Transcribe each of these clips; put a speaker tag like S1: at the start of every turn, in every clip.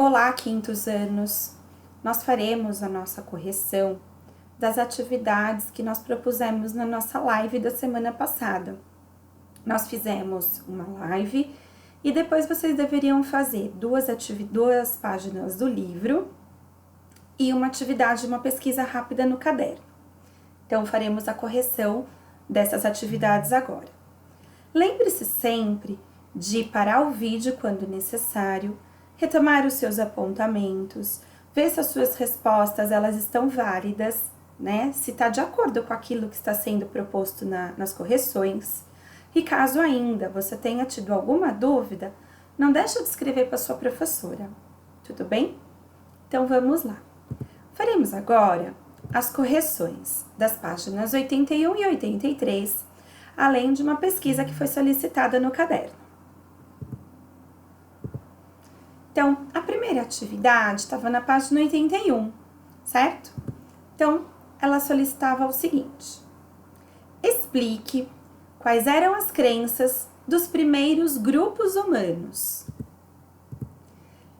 S1: Olá, quintos anos! Nós faremos a nossa correção das atividades que nós propusemos na nossa live da semana passada. Nós fizemos uma live e depois vocês deveriam fazer duas páginas do livro e uma atividade, uma pesquisa rápida no caderno. Então, faremos a correção dessas atividades agora. Lembre-se sempre de parar o vídeo quando necessário, retomar os seus apontamentos, ver se as suas respostas elas estão válidas, né? Se está de acordo com aquilo que está sendo proposto nas correções. E caso ainda você tenha tido alguma dúvida, não deixe de escrever para sua professora, tudo bem? Então vamos lá. Faremos agora as correções das páginas 81 e 83, além de uma pesquisa que foi solicitada no caderno. Então, a primeira atividade estava na página 81, certo? Então, ela solicitava o seguinte: explique quais eram as crenças dos primeiros grupos humanos.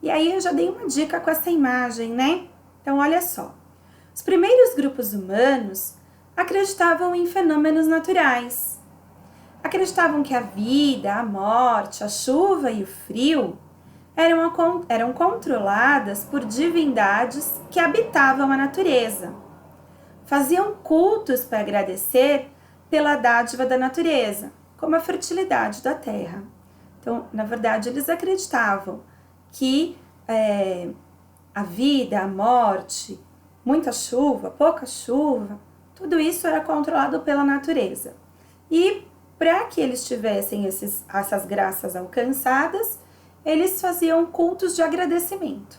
S1: E aí eu já dei uma dica com essa imagem, né? Então, olha só. Os primeiros grupos humanos acreditavam em fenômenos naturais. Acreditavam que a vida, a morte, a chuva e o frio eram controladas por divindades que habitavam a natureza. Faziam cultos para agradecer pela dádiva da natureza, como a fertilidade da terra. Então, na verdade, eles acreditavam que a vida, a morte, muita chuva, pouca chuva, tudo isso era controlado pela natureza. E para que eles tivessem essas graças alcançadas, eles faziam cultos de agradecimento.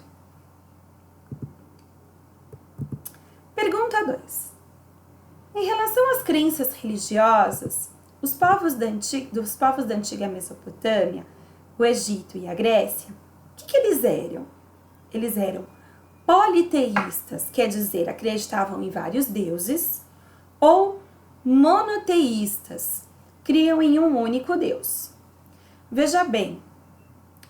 S1: Pergunta 2. Em relação às crenças religiosas, dos povos da antiga Mesopotâmia, o Egito e a Grécia, o que eles eram? Eles eram politeístas, quer dizer, acreditavam em vários deuses, ou monoteístas, criam em um único Deus. Veja bem,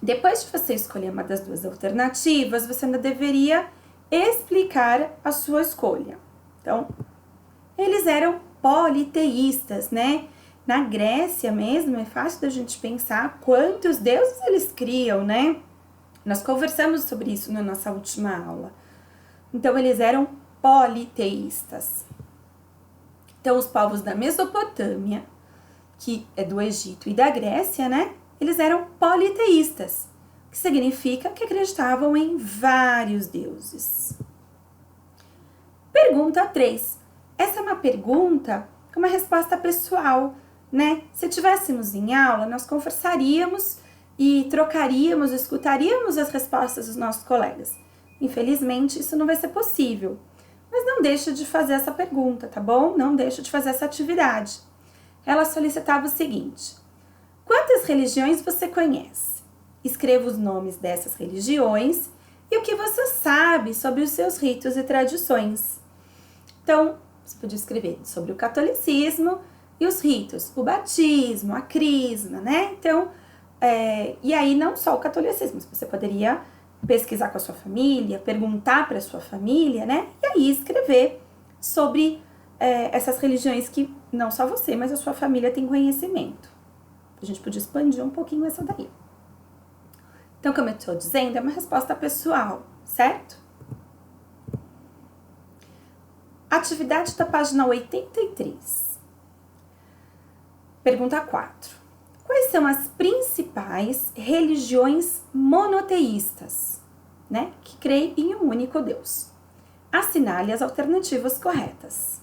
S1: depois de você escolher uma das duas alternativas, você ainda deveria explicar a sua escolha. Então, eles eram politeístas, né? Na Grécia mesmo, é fácil da gente pensar quantos deuses eles criam, né? Nós conversamos sobre isso na nossa última aula. Então, eles eram politeístas. Então, os povos da Mesopotâmia, que é do Egito e da Grécia, né? Eles eram politeístas, que significa que acreditavam em vários deuses. Pergunta 3. Essa é uma pergunta com uma resposta pessoal, né? Se tivéssemos em aula, nós conversaríamos e trocaríamos, escutaríamos as respostas dos nossos colegas. Infelizmente, isso não vai ser possível. Mas não deixe de fazer essa pergunta, tá bom? Não deixe de fazer essa atividade. Ela solicitava o seguinte: quantas religiões você conhece? Escreva os nomes dessas religiões e o que você sabe sobre os seus ritos e tradições. Então, você podia escrever sobre o catolicismo e os ritos, o batismo, a crisma, né? Então, e aí não só o catolicismo, você poderia pesquisar com a sua família, perguntar para a sua família, né? E aí escrever sobre essas religiões que não só você, mas a sua família tem conhecimento. A gente podia expandir um pouquinho essa daí. Então, como eu estou dizendo, é uma resposta pessoal, certo? Atividade da página 83. Pergunta 4. Quais são as principais religiões monoteístas, né? Que creem em um único Deus? Assinale as alternativas corretas.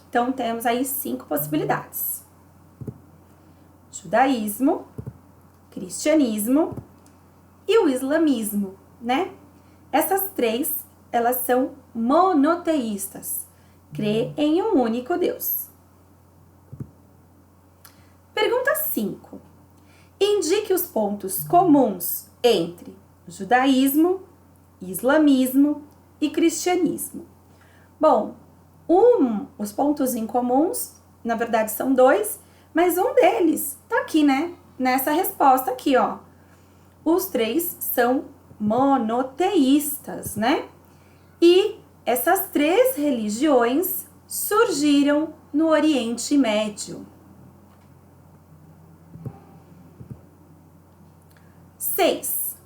S1: Então, temos aí 5 possibilidades: judaísmo, cristianismo e o islamismo, né? Essas 3, elas são monoteístas, crê em um único Deus. Pergunta 5. Indique os pontos comuns entre judaísmo, islamismo e cristianismo. Bom, os pontos em comuns, na verdade são 2, mas um deles tá aqui, né? Nessa resposta aqui, ó. Os 3 são monoteístas, né? E essas 3 religiões surgiram no Oriente Médio. 6.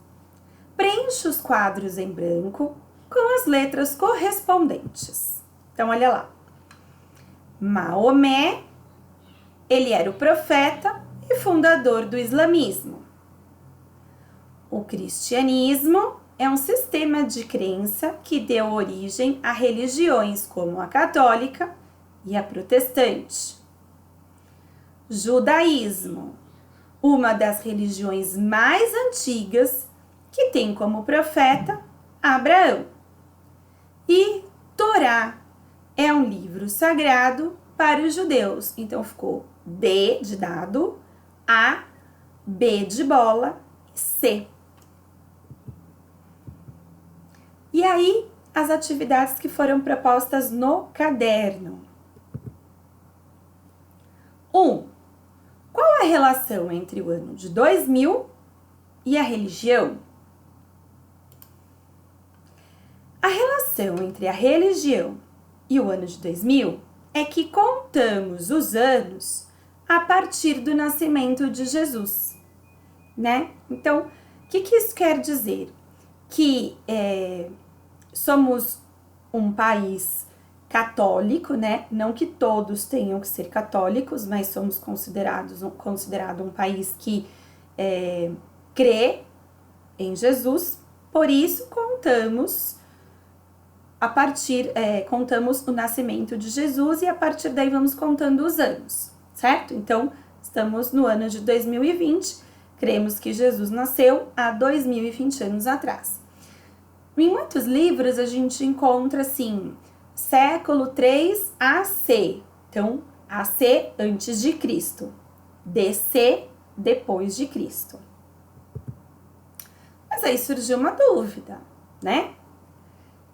S1: Preencha os quadros em branco com as letras correspondentes. Então, olha lá. Maomé, ele era o profeta e fundador do islamismo. O cristianismo é um sistema de crença que deu origem a religiões como a católica e a protestante. Judaísmo, uma das religiões mais antigas, que tem como profeta Abraão. E Torá é um livro sagrado para os judeus. Então ficou D de dado, A, B de bola e C. E aí, as atividades que foram propostas no caderno. 1. Qual a relação entre o ano de 2000 e a religião? A relação entre a religião e o ano de 2000 é que contamos os anos a partir do nascimento de Jesus, né? Então, o que isso quer dizer? Que somos um país católico, né? Não que todos tenham que ser católicos, mas somos considerado um país que crê em Jesus. Por isso, contamos o nascimento de Jesus e a partir daí vamos contando os anos, certo? Então, estamos no ano de 2020, cremos que Jesus nasceu há 2020 anos atrás. Em muitos livros a gente encontra assim, século 3 AC, então AC antes de Cristo, DC depois de Cristo. Mas aí surgiu uma dúvida, né?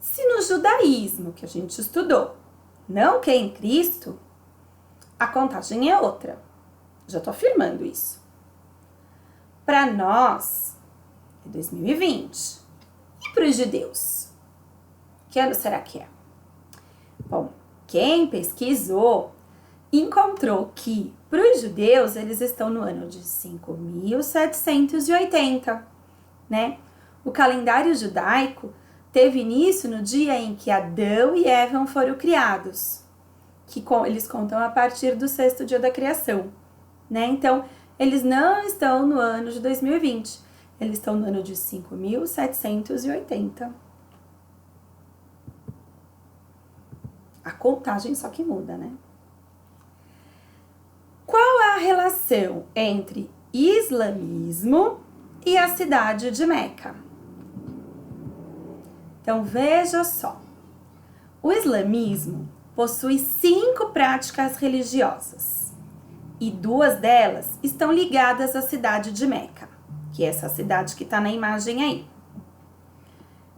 S1: Se no judaísmo que a gente estudou não crê em Cristo, a contagem é outra. Já tô afirmando isso. Para nós, é 2020. E para os judeus? Que ano será que é? Bom, quem pesquisou encontrou que para os judeus eles estão no ano de 5.780, né? O calendário judaico teve início no dia em que Adão e Eva foram criados, que eles contam a partir do 6º dia da criação, né? Então, eles não estão no ano de 2020, eles estão no ano de 5.780. A contagem só que muda, né? Qual a relação entre islamismo e a cidade de Meca? Então, veja só. O islamismo possui 5 práticas religiosas e 2 delas estão ligadas à cidade de Meca, que é essa cidade que está na imagem aí.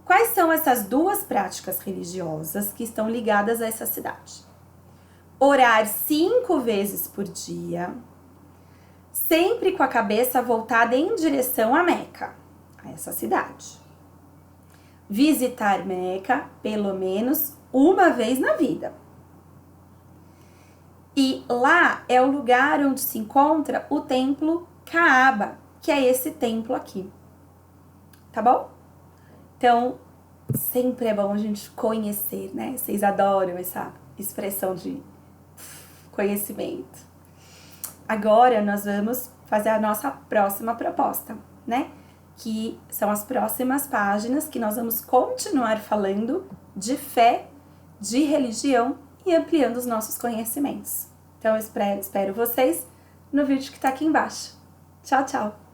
S1: Quais são essas 2 práticas religiosas que estão ligadas a essa cidade? Orar 5 vezes por dia, sempre com a cabeça voltada em direção a Meca, a essa cidade. Visitar Meca pelo menos uma vez na vida. E lá é o lugar onde se encontra o templo Kaaba, que é esse templo aqui. Tá bom? Então, sempre é bom a gente conhecer, né? Vocês adoram essa expressão de conhecimento. Agora nós vamos fazer a nossa próxima proposta, né? Que são as próximas páginas que nós vamos continuar falando de fé, de religião e ampliando os nossos conhecimentos. Então eu espero vocês no vídeo que tá aqui embaixo. Tchau, tchau!